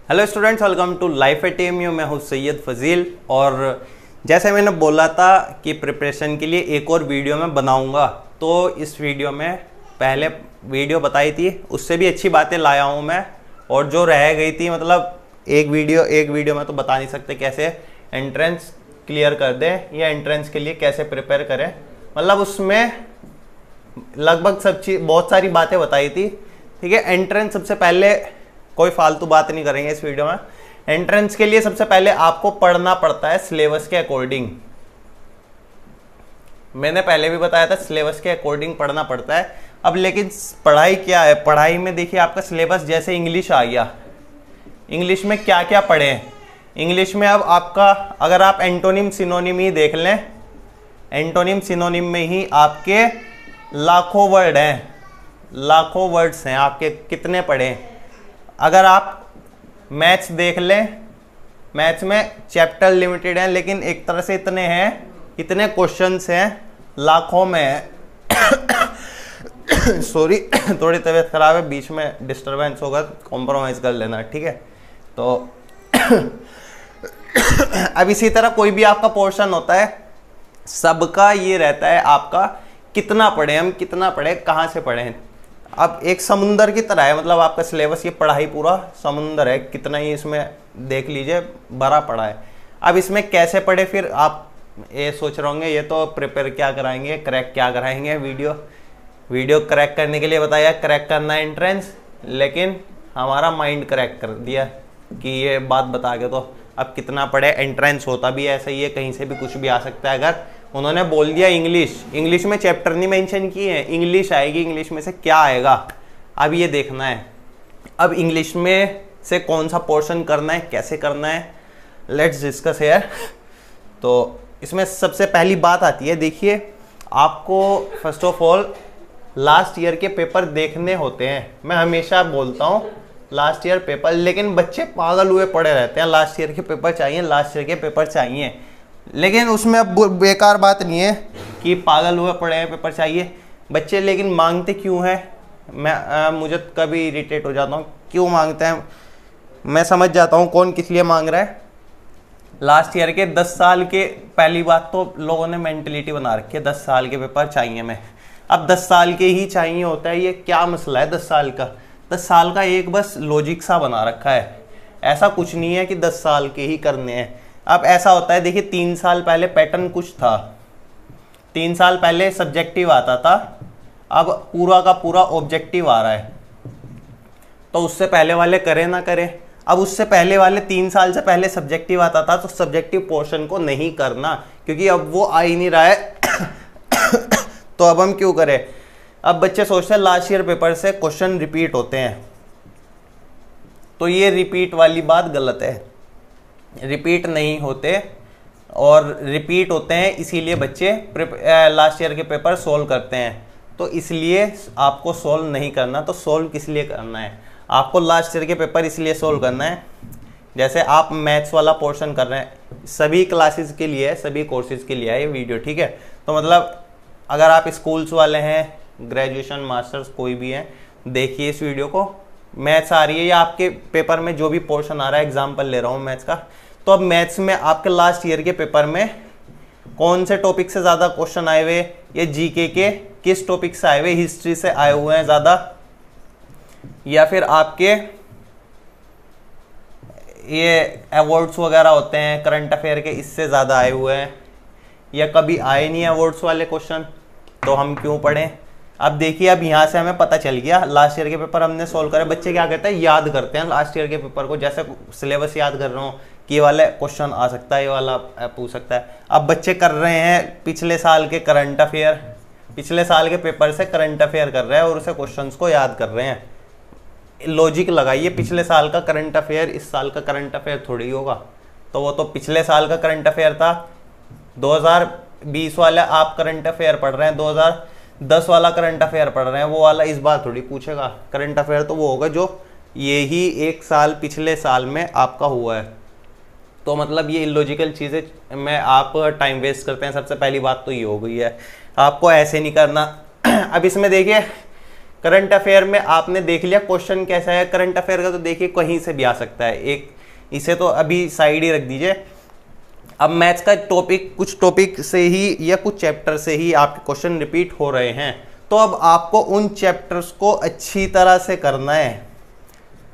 Hello students, welcome to life at AMU. मैं हूँ सैयद फजील और जैसे मैंने बोला था कि प्रिपरेशन के लिए एक और वीडियो मैं बनाऊंगा, तो इस वीडियो में पहले वीडियो बताई थी उससे भी अच्छी बातें लाया हूँ मैं, और जो रह गई थी मतलब एक वीडियो में तो बता नहीं सकते कैसे एंट्रेंस क्लियर कर दें या एंट्रेंस के लिए कैसे प्रिपेयर करें। मतलब उसमें लगभग सब चीज़ बहुत सारी बातें बताई थी। ठीक है, एंट्रेंस सबसे पहले कोई फालतू बात नहीं करेंगे इस वीडियो में। एंट्रेंस के लिए सबसे पहले आपको पढ़ना पड़ता है सिलेबस के अकॉर्डिंग। मैंने पहले भी बताया था सिलेबस के अकॉर्डिंग पढ़ना पड़ता है। अब लेकिन पढ़ाई क्या है, पढ़ाई में देखिए आपका सिलेबस जैसे इंग्लिश आ गया, इंग्लिश में क्या क्या पढ़ें। इंग्लिश में अब आपका अगर आप एंटोनिम सिनोनिम ही देख लें, एंटोनिम सिनोनिम में ही आपके लाखों वर्ड हैं, लाखों वर्ड्स हैं, आपके कितने पढ़ें। अगर आप मैथ्स देख लें, मैथ्स में चैप्टर लिमिटेड हैं लेकिन एक तरह से इतने हैं, इतने क्वेश्चंस हैं, लाखों में है। सॉरी थोड़ी तबीयत खराब है, बीच में डिस्टरबेंस होगा, कॉम्प्रोमाइज़ कर लेना, ठीक है। तो अब इसी तरह कोई भी आपका पोर्शन होता है, सबका ये रहता है आपका कितना पढ़ें, हम कितना पढ़ें, कहाँ से पढ़ें। अब एक समुंदर की तरह है, मतलब आपका सिलेबस ये पढ़ाई पूरा समुंदर है, कितना ही इसमें देख लीजिए भरा पड़ा है। अब इसमें कैसे पढ़े, फिर आप ये सोच रहे होंगे ये तो प्रिपेयर क्या कराएंगे, क्रैक क्या कराएंगे। वीडियो क्रैक करने के लिए बताया, क्रैक करना है एंट्रेंस, लेकिन हमारा माइंड क्रैक कर दिया कि ये बात बता के तो अब कितना पढ़े। एंट्रेंस होता भी ऐसा ही है, कहीं से भी कुछ भी आ सकता है। अगर उन्होंने बोल दिया इंग्लिश में चैप्टर नहीं मेंशन किए हैं, इंग्लिश आएगी, इंग्लिश में से क्या आएगा अब ये देखना है। अब इंग्लिश में से कौन सा पोर्शन करना है, कैसे करना है, लेट्स डिस्कस हियर। तो इसमें सबसे पहली बात आती है, देखिए आपको first of all last year के पेपर देखने होते हैं। मैं हमेशा बोलता हूँ लास्ट ईयर पेपर, लेकिन बच्चे पागल हुए पड़े रहते हैं, लास्ट ईयर के पेपर चाहिए, लास्ट ईयर के पेपर चाहिए। लेकिन उसमें अब बेकार बात नहीं है कि पागल हुए पड़े हैं पेपर चाहिए बच्चे, लेकिन मांगते क्यों हैं। मुझे कभी इरिटेट हो जाता हूँ क्यों मांगते हैं। मैं समझ जाता हूँ कौन किस लिए मांग रहा है। लास्ट ईयर के 10 साल के, पहली बात तो लोगों ने मेंटलिटी बना रखी है 10 साल के पेपर चाहिए मैं। अब 10 साल के ही चाहिए होता है, ये क्या मसला है 10 साल का। 10 साल का एक बस लॉजिक सा बना रखा है, ऐसा कुछ नहीं है कि 10 साल के ही करने हैं। अब ऐसा होता है, देखिए 3 साल पहले पैटर्न कुछ था, 3 साल पहले सब्जेक्टिव आता था, अब पूरा का पूरा ऑब्जेक्टिव आ रहा है। तो उससे पहले वाले करे ना करे, अब उससे पहले वाले 3 साल से पहले सब्जेक्टिव आता था, तो सब्जेक्टिव पोर्शन को नहीं करना क्योंकि अब वो आ ही नहीं रहा है। तो अब हम क्यों करें। अब बच्चे सोचते हैं लास्ट ईयर पेपर से क्वेश्चन रिपीट होते हैं, तो ये रिपीट वाली बात गलत है। रिपीट नहीं होते, और रिपीट होते हैं इसीलिए बच्चे लास्ट ईयर के पेपर सोल्व करते हैं। तो इसलिए आपको सोल्व नहीं करना। तो सोल्व किस लिए करना है, आपको लास्ट ईयर के पेपर इसलिए सोल्व करना है। जैसे आप मैथ्स वाला पोर्शन कर रहे हैं, सभी क्लासेस के लिए, सभी कोर्सेज के लिए है ये वीडियो, ठीक है। तो मतलब अगर आप स्कूल्स वाले हैं, ग्रेजुएशन मास्टर्स कोई भी है, देखिए इस वीडियो को। मैथ्स आ रही है या आपके पेपर में जो भी पोर्शन आ रहा है, एग्जाम्पल ले रहा हूँ मैथ्स का, तो अब मैथ्स में आपके लास्ट ईयर के पेपर में कौन से टॉपिक से ज़्यादा क्वेश्चन आए हुए, ये जीके के किस टॉपिक से आए हुए, हिस्ट्री से आए हुए हैं ज़्यादा, या फिर आपके ये अवार्ड्स वगैरह होते हैं करंट अफेयर के, इससे ज़्यादा आए हुए हैं, या कभी आए नहीं अवार्ड्स वाले क्वेश्चन, तो हम क्यों पढ़ें। अब देखिए, अब यहाँ से हमें पता चल गया लास्ट ईयर के पेपर हमने सोल्व करे। बच्चे क्या करते हैं, याद करते हैं लास्ट ईयर के पेपर को, जैसे सिलेबस याद कर रहा हूँ कि ये वाला क्वेश्चन आ सकता है, ये वाला पूछ सकता है। अब बच्चे कर रहे हैं पिछले साल के करंट अफेयर, पिछले साल के पेपर से करंट अफेयर कर रहे हैं और उसे क्वेश्चंस को याद कर रहे हैं। लॉजिक लगाइए, पिछले साल का करंट अफेयर इस साल का करंट अफेयर थोड़ी होगा, तो वो तो पिछले साल का करंट अफेयर था। 2020 वाला आप करंट अफेयर पढ़ रहे हैं, 2010 वाला करंट अफेयर पढ़ रहे हैं, वो वाला इस बार थोड़ी पूछेगा। करंट अफेयर तो वो होगा जो यही एक साल पिछले साल में आपका हुआ है। तो मतलब ये इलॉजिकल चीज़ें में आप टाइम वेस्ट करते हैं। सबसे पहली बात तो ये हो गई है, आपको ऐसे नहीं करना। अब इसमें देखिए करंट अफेयर में आपने देख लिया क्वेश्चन कैसा है करंट अफेयर का, तो देखिए कहीं से भी आ सकता है। एक इसे तो अभी साइड ही रख दीजिए। अब मैथ्स का टॉपिक, कुछ टॉपिक से ही या कुछ चैप्टर से ही आपके क्वेश्चन रिपीट हो रहे हैं, तो अब आपको उन चैप्टर्स को अच्छी तरह से करना है।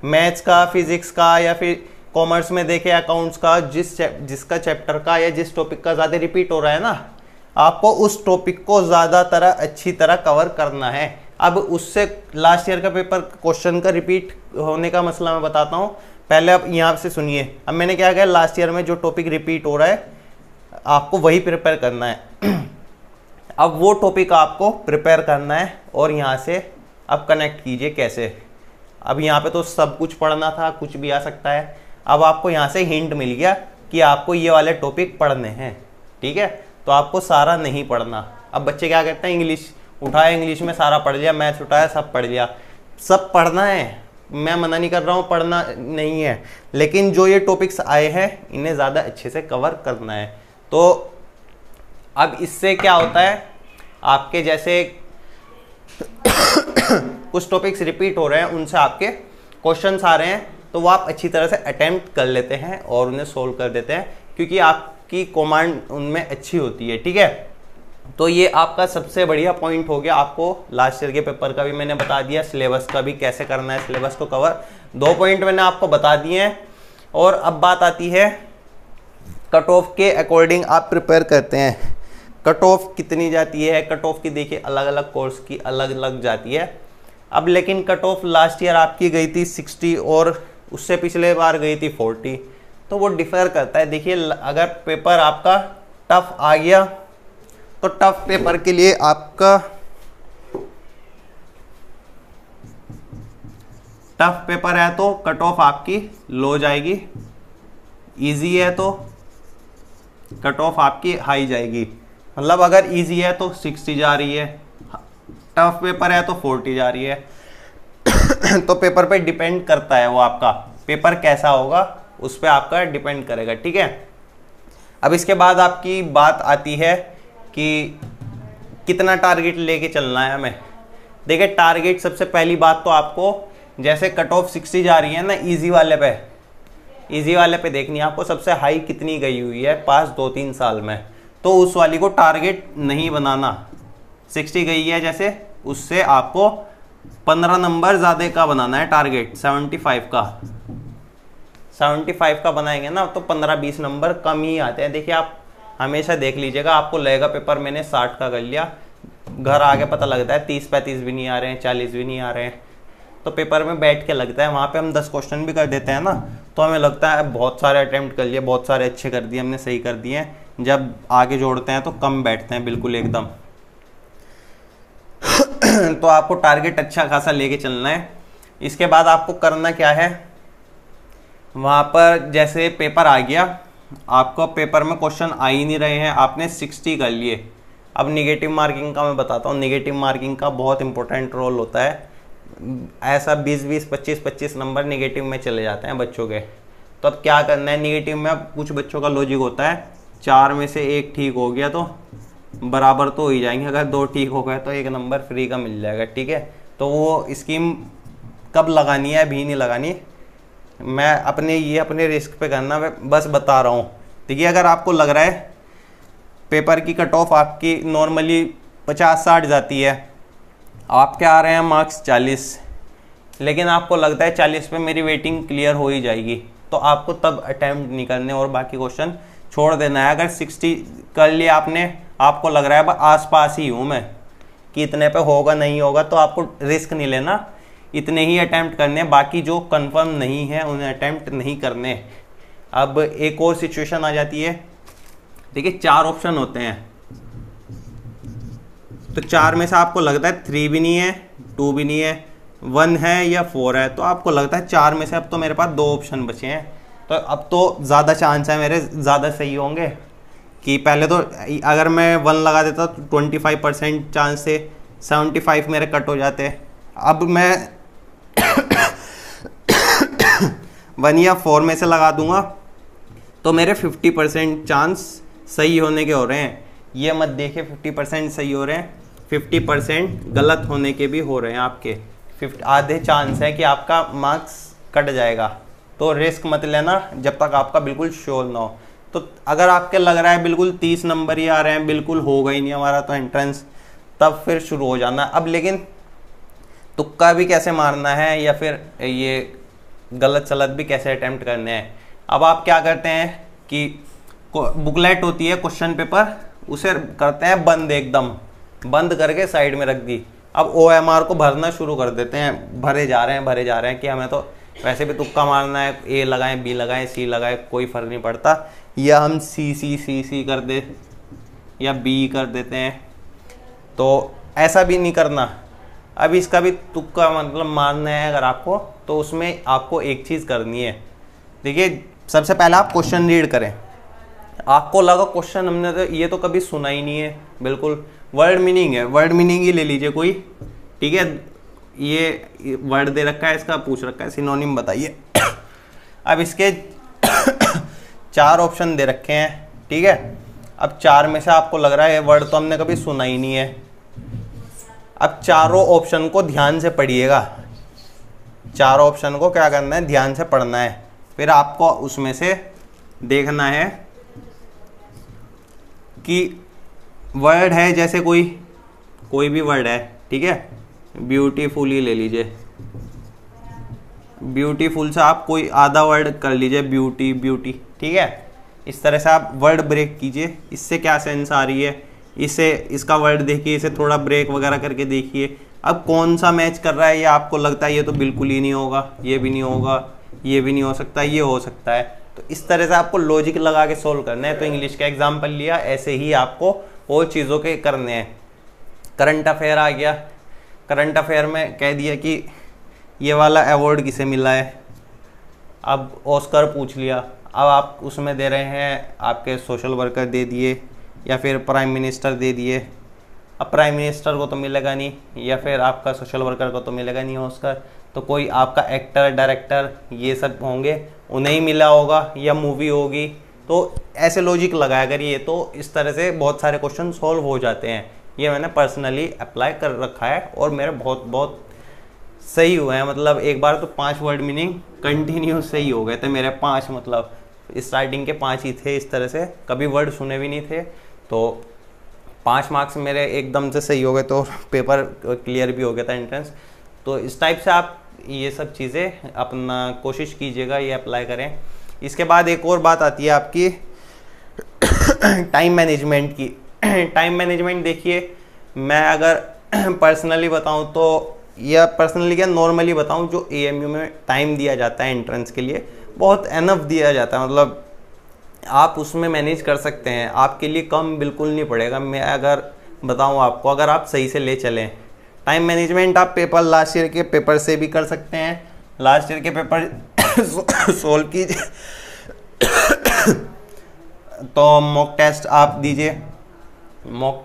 मैथ्स का, फिजिक्स का, या फिर कॉमर्स में देखे अकाउंट्स का, जिसका चैप्टर का या जिस टॉपिक का ज़्यादा रिपीट हो रहा है ना, आपको उस टॉपिक को ज़्यादा तरह अच्छी तरह कवर करना है। अब उससे लास्ट ईयर का पेपर क्वेश्चन का रिपीट होने का मसला मैं बताता हूँ। पहले आप यहाँ से सुनिए। अब मैंने क्या किया, लास्ट ईयर में जो टॉपिक रिपीट हो रहा है आपको वही प्रिपेयर करना है। अब वो टॉपिक आपको प्रिपेयर करना है और यहाँ से अब कनेक्ट कीजिए कैसे। अब यहाँ पे तो सब कुछ पढ़ना था, कुछ भी आ सकता है। अब आपको यहाँ से हिंट मिल गया कि आपको ये वाले टॉपिक पढ़ने हैं, ठीक है। तो आपको सारा नहीं पढ़ना। अब बच्चे क्या करते हैं, इंग्लिश उठाया, इंग्लिश में सारा पढ़ लिया, मैथ्स उठाया, सब पढ़ लिया। सब पढ़ना है, मैं मना नहीं कर रहा हूँ, पढ़ना नहीं है, लेकिन जो ये टॉपिक्स आए हैं इन्हें ज़्यादा अच्छे से कवर करना है। तो अब इससे क्या होता है, आपके जैसे कुछ टॉपिक्स रिपीट हो रहे हैं, उनसे आपके क्वेश्चंस आ रहे हैं, तो वो आप अच्छी तरह से अटेम्प्ट कर लेते हैं और उन्हें सोल्व कर देते हैं, क्योंकि आपकी कमांड उनमें अच्छी होती है, ठीक है। तो ये आपका सबसे बढ़िया पॉइंट हो गया। आपको लास्ट ईयर के पेपर का भी मैंने बता दिया, सिलेबस का भी कैसे करना है, सिलेबस को कवर। 2 पॉइंट मैंने आपको बता दिए हैं। और अब बात आती है कट ऑफ के अकॉर्डिंग आप प्रिपेयर करते हैं। कट ऑफ कितनी जाती है, कट ऑफ की देखिए अलग अलग कोर्स की अलग अलग जाती है। अब लेकिन कट ऑफ लास्ट ईयर आपकी गई थी 60 और उससे पिछले बार गई थी 40, तो वो डिफर करता है। देखिए अगर पेपर आपका टफ आ गया तो टफ पेपर के लिए आपका टफ पेपर है तो कट ऑफ आपकी लो जाएगी, इजी है तो कट ऑफ आपकी हाई जाएगी। मतलब अगर इजी है तो 60 जा रही है, टफ पेपर है तो 40 जा रही है। तो पेपर पे डिपेंड करता है, वो आपका पेपर कैसा होगा उस पर आपका डिपेंड करेगा, ठीक है। अब इसके बाद आपकी बात आती है कि कितना टारगेट लेके चलना है हमें। देखिए टारगेट, सबसे पहली बात तो आपको, जैसे कट ऑफ 60 जा रही है ना इजी वाले पे देखनी है आपको सबसे हाई कितनी गई हुई है पास 2-3 साल में, तो उस वाली को टारगेट नहीं बनाना। 60 गई है जैसे, उससे आपको 15 नंबर ज़्यादा का बनाना है टारगेट। 75 का बनाएंगे ना तो 15-20 नंबर कम ही आते हैं। देखिए आप हमेशा देख लीजिएगा, आपको लगेगा पेपर मैंने 60 का कर लिया, घर आके पता लगता है 30-35 भी नहीं आ रहे हैं, 40 भी नहीं आ रहे हैं। तो पेपर में बैठ के लगता है, वहाँ पे हम 10 क्वेश्चन भी कर देते हैं ना, तो हमें लगता है बहुत सारे अटेम्प्ट कर लिए, बहुत सारे अच्छे कर दिए हमने, सही कर दिए हैं। जब आगे जोड़ते हैं तो कम बैठते हैं बिल्कुल एकदम। तो आपको टारगेट अच्छा खासा लेके चलना है। इसके बाद आपको करना क्या है, वहाँ पर जैसे पेपर आ गया, आपको पेपर में क्वेश्चन आ ही नहीं रहे हैं, आपने 60 कर लिए। अब निगेटिव मार्किंग का मैं बताता हूँ। निगेटिव मार्किंग का बहुत इंपॉर्टेंट रोल होता है। ऐसा 20-20, 25-25 नंबर निगेटिव में चले जाते हैं बच्चों के। तो अब क्या करना है, निगेटिव में अब कुछ बच्चों का लॉजिक होता है 4 में से 1 ठीक हो गया तो बराबर तो हो ही जाएंगे, अगर 2 ठीक हो गए तो 1 नंबर फ्री का मिल जाएगा, ठीक है। तो वो स्कीम कब लगानी है, अभी नहीं लगानी, मैं अपने रिस्क पे करना, मैं बस बता रहा हूँ। देखिए अगर आपको लग रहा है पेपर की कट ऑफ आपकी नॉर्मली 50-60 जाती है, आपके आ रहे हैं मार्क्स 40, लेकिन आपको लगता है 40 पे मेरी वेटिंग क्लियर हो ही जाएगी, तो आपको तब अटैम्प्ट नहीं करने और बाकी क्वेश्चन छोड़ देना है। अगर 60 कर लिया आपने, आपको लग रहा है आसपास ही हूँ मैं कि इतने पे होगा नहीं होगा, तो आपको रिस्क नहीं लेना, इतने ही अटैम्प्ट करने, बाकी जो कंफर्म नहीं है उन्हें अटैम्प्ट नहीं करने। अब एक और सिचुएशन आ जाती है, देखिए 4 ऑप्शन होते हैं, तो 4 में से आपको लगता है 3 भी नहीं है, 2 भी नहीं है, 1 है या 4 है, तो आपको लगता है 4 में से अब तो मेरे पास 2 ऑप्शन बचे हैं, तो अब तो ज़्यादा चांस है मेरे ज़्यादा सही होंगे। कि पहले तो अगर मैं 1 लगा देता तो 25% चांस से 75 मेरे कट हो जाते, अब मैं 1 या 4 में से लगा दूंगा तो मेरे 50% चांस सही होने के हो रहे हैं। ये मत देखिए 50% सही हो रहे हैं, 50% गलत होने के भी हो रहे हैं आपके। आधे चांस है कि आपका मार्क्स कट जाएगा। तो रिस्क मत लेना जब तक आपका बिल्कुल श्योर ना हो। तो अगर आपके लग रहा है बिल्कुल 30 नंबर ही आ रहे हैं, बिल्कुल होगा ही नहीं हमारा तो एंट्रेंस, तब फिर शुरू हो जाना। अब लेकिन तुक्का भी कैसे मारना है या फिर ये गलत सलत भी कैसे अटेम्प्ट करने हैं। अब आप क्या करते हैं कि बुकलेट होती है क्वेश्चन पेपर, उसे करते हैं बंद, एकदम बंद करके साइड में रख दी। अब OMR को भरना शुरू कर देते हैं, भरे जा रहे हैं कि हमें तो वैसे भी तुक्का मारना है, A लगाएं, B लगाएं, C लगाएं, कोई फर्क नहीं पड़ता, या हम C कर दे या B कर देते हैं। तो ऐसा भी नहीं करना। अब इसका भी तुक्का मतलब मारना है अगर आपको, तो उसमें आपको एक चीज़ करनी है। देखिए, सबसे पहले आप क्वेश्चन रीड करें। आपको लगा क्वेश्चन हमने तो ये तो कभी सुना ही नहीं है, बिल्कुल वर्ड मीनिंग है, वर्ड मीनिंग ही ले लीजिए कोई, ठीक है। ये वर्ड दे रखा है, इसका पूछ रखा है सिनोनिम बताइए। अब इसके 4 ऑप्शन दे रखे हैं, ठीक है। अब 4 में से आपको लग रहा है ये वर्ड तो हमने कभी सुना ही नहीं है। अब चारों ऑप्शन को ध्यान से पढ़िएगा, चारों ऑप्शन को क्या करना है, ध्यान से पढ़ना है। फिर आपको उसमें से देखना है कि वर्ड है, जैसे कोई भी वर्ड है, ठीक है। ब्यूटीफुल ही ले लीजिए, ब्यूटीफुल से आप कोई आधा वर्ड कर लीजिए, ब्यूटी, ठीक है। इस तरह से आप वर्ड ब्रेक कीजिए, इससे क्या सेंस आ रही है, इसका वर्ड देखिए, इसे थोड़ा ब्रेक वगैरह करके देखिए। अब कौन सा मैच कर रहा है, ये आपको लगता है ये तो बिल्कुल ही नहीं होगा, ये भी नहीं होगा, ये भी नहीं हो सकता, ये हो सकता है। तो इस तरह से आपको लॉजिक लगा के सोल्व करना है। तो इंग्लिश का एग्जाम्पल लिया, ऐसे ही आपको और चीज़ों के करने हैं। करंट अफेयर आ गया, करंट अफेयर में कह दिया कि ये वाला अवार्ड किसे मिला है, अब ऑस्कर पूछ लिया। अब आप उसमें दे रहे हैं आपके सोशल वर्कर दे दिए या फिर प्राइम मिनिस्टर दे दिए। अब प्राइम मिनिस्टर को तो मिलेगा नहीं, या फिर आपका सोशल वर्कर को तो मिलेगा नहीं ऑस्कर, तो कोई आपका एक्टर, डायरेक्टर, ये सब होंगे, उन्हें ही मिला होगा, या मूवी होगी। तो ऐसे लॉजिक लगाया करिए, तो इस तरह से बहुत सारे क्वेश्चन सॉल्व हो जाते हैं। ये मैंने पर्सनली अप्लाई कर रखा है और मेरे बहुत सही हुए हैं। मतलब एक बार तो 5 वर्ड मीनिंग कंटिन्यू सही हो गए थे मेरे, 5 मतलब स्टार्टिंग के 5 ही थे, इस तरह से कभी वर्ड सुने भी नहीं थे। तो 5 मार्क्स मेरे एकदम से सही हो गए, तो पेपर क्लियर भी हो गया था एंट्रेंस। तो इस टाइप से आप ये सब चीज़ें अपना कोशिश कीजिएगा, ये अप्लाई करें। इसके बाद एक और बात आती है आपकी टाइम मैनेजमेंट की। टाइम मैनेजमेंट देखिए, मैं अगर पर्सनली बताऊं तो, या पर्सनली क्या नॉर्मली बताऊं, जो AMU में टाइम दिया जाता है एंट्रेंस के लिए बहुत एनफ दिया जाता है। मतलब आप उसमें मैनेज कर सकते हैं, आपके लिए कम बिल्कुल नहीं पड़ेगा। मैं अगर बताऊं आपको, अगर आप सही से ले चलें टाइम मैनेजमेंट, आप पेपर लास्ट ईयर के पेपर से भी कर सकते हैं। लास्ट ईयर के पेपर सोल्व कीजिए तो मॉक टेस्ट आप दीजिए, मॉक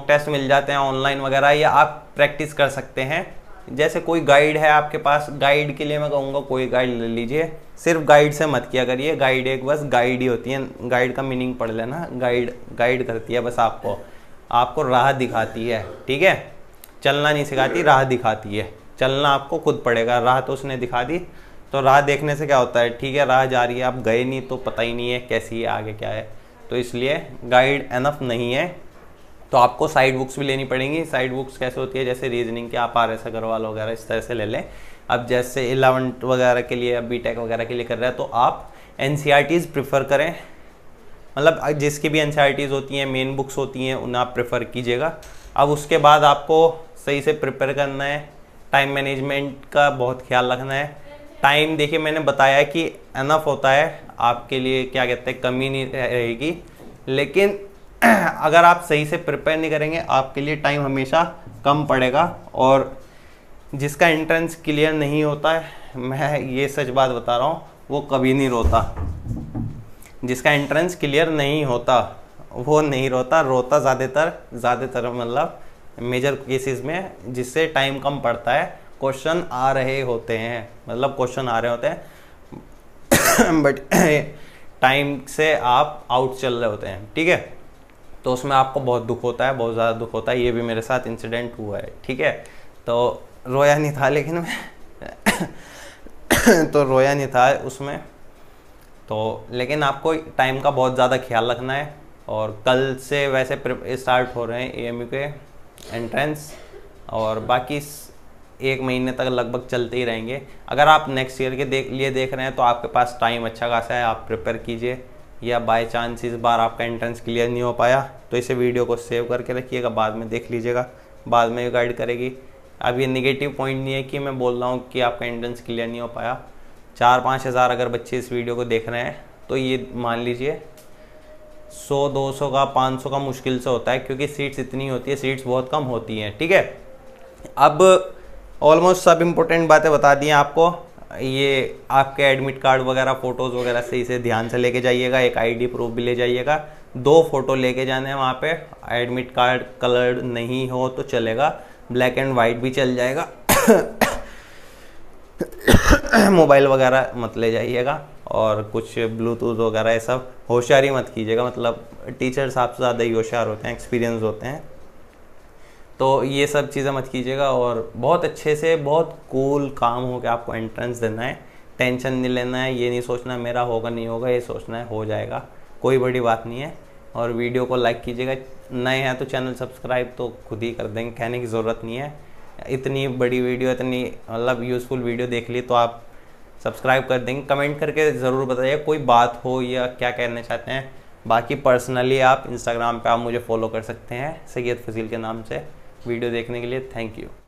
टेस्ट मिल जाते हैं ऑनलाइन वगैरह, या आप प्रैक्टिस कर सकते हैं। जैसे कोई गाइड है आपके पास, गाइड के लिए मैं कहूँगा कोई गाइड ले लीजिए। सिर्फ गाइड से मत किया करिए, गाइड एक बस गाइड ही होती है, गाइड का मीनिंग पढ़ लेना। गाइड करती है बस आपको राह दिखाती है, ठीक है। चलना नहीं सिखाती, राह दिखाती है। चलना आपको खुद पड़ेगा, राह तो उसने दिखा दी। तो राह देखने से क्या होता है, ठीक है राह जा रही है, आप गए नहीं तो पता ही नहीं है कैसी है, आगे क्या है। तो इसलिए गाइड एनफ नहीं है, तो आपको साइड बुक्स भी लेनी पड़ेंगी। साइड बुक्स कैसे होती है, जैसे रीजनिंग के आप RS अग्रवाल वगैरह इस तरह से ले लें। अब जैसे 11th वगैरह के लिए, BTech वगैरह के लिए कर रहे हैं, तो आप NCERTs प्रेफर करें। मतलब जिसकी भी NCERTs होती हैं, मेन बुक्स होती हैं, उन्हें आप प्रेफर कीजिएगा। अब उसके बाद आपको सही से प्रिपेयर करना है, टाइम मैनेजमेंट का बहुत ख्याल रखना है। टाइम देखिए मैंने बताया कि एनफ होता है आपके लिए, क्या कहते हैं, कमी नहीं रहेगी। लेकिन अगर आप सही से प्रिपेयर नहीं करेंगे, आपके लिए टाइम हमेशा कम पड़ेगा। और जिसका एंट्रेंस क्लियर नहीं होता है, मैं ये सच बात बता रहा हूँ, वो कभी नहीं रोता। जिसका एंट्रेंस क्लियर नहीं होता वो नहीं रोता ज़्यादातर मतलब मेजर केसेस में, जिससे टाइम कम पड़ता है, क्वेश्चन आ रहे होते हैं, मतलब क्वेश्चन आ रहे होते हैं बट टाइम से आप आउट चल रहे होते हैं, ठीक है। तो उसमें आपको बहुत दुख होता है, बहुत ज़्यादा दुख होता है। ये भी मेरे साथ इंसिडेंट हुआ है, ठीक है। तो रोया नहीं था लेकिन मैं तो रोया नहीं था उसमें तो, लेकिन आपको टाइम का बहुत ज़्यादा ख्याल रखना है। और कल से वैसे स्टार्ट हो रहे हैं AMU के एंट्रेंस, और बाकी 1 महीने तक लगभग चलते ही रहेंगे। अगर आप नेक्स्ट ईयर के लिए देख रहे हैं तो आपके पास टाइम अच्छा खासा है, आप प्रिपेयर कीजिए। या बाय चांस इस बार आपका एंट्रेंस क्लियर नहीं हो पाया तो इसे वीडियो को सेव करके रखिएगा, बाद में देख लीजिएगा, बाद में गाइड करेगी। अब ये निगेटिव पॉइंट नहीं है कि मैं बोल रहा हूँ कि आपका एंट्रेंस क्लियर नहीं हो पाया। 4-5 हज़ार अगर बच्चे इस वीडियो को देख रहे हैं तो ये मान लीजिए 100-200 का 500 का मुश्किल से होता है, क्योंकि सीट्स इतनी होती है, सीट्स बहुत कम होती हैं, ठीक है। अब ऑलमोस्ट सब इम्पोर्टेंट बातें बता दी हैं आपको। ये आपके एडमिट कार्ड वगैरह फ़ोटोज़ वगैरह से इसे ध्यान से लेके जाइएगा। एक ID प्रूफ भी ले जाइएगा, 2 फोटो लेके जाने हैं वहाँ पे। एडमिट कार्ड कलर्ड नहीं हो तो चलेगा, ब्लैक एंड वाइट भी चल जाएगा। मोबाइल वगैरह मत ले जाइएगा, और कुछ ब्लूटूथ वगैरह ये सब होशियारी मत कीजिएगा। मतलब टीचर्स आपसे ज़्यादा ही होशियार होते हैं, एक्सपीरियंस होते हैं, तो ये सब चीज़ें मत कीजिएगा। और बहुत अच्छे से, बहुत कूल काम हो के आपको एंट्रेंस देना है। टेंशन नहीं लेना है, ये नहीं सोचना मेरा होगा नहीं होगा, ये सोचना है हो जाएगा, कोई बड़ी बात नहीं है। और वीडियो को लाइक कीजिएगा, नए हैं तो चैनल सब्सक्राइब तो खुद ही कर देंगे, कहने की ज़रूरत नहीं है। इतनी बड़ी वीडियो, इतनी मतलब यूज़फुल वीडियो देख ली तो आप सब्सक्राइब कर देंगे। कमेंट करके ज़रूर बताइए कोई बात हो या क्या कहना चाहते हैं। बाकी पर्सनली आप इंस्टाग्राम पे आप मुझे फॉलो कर सकते हैं सैयद फजील के नाम से। वीडियो देखने के लिए थैंक यू।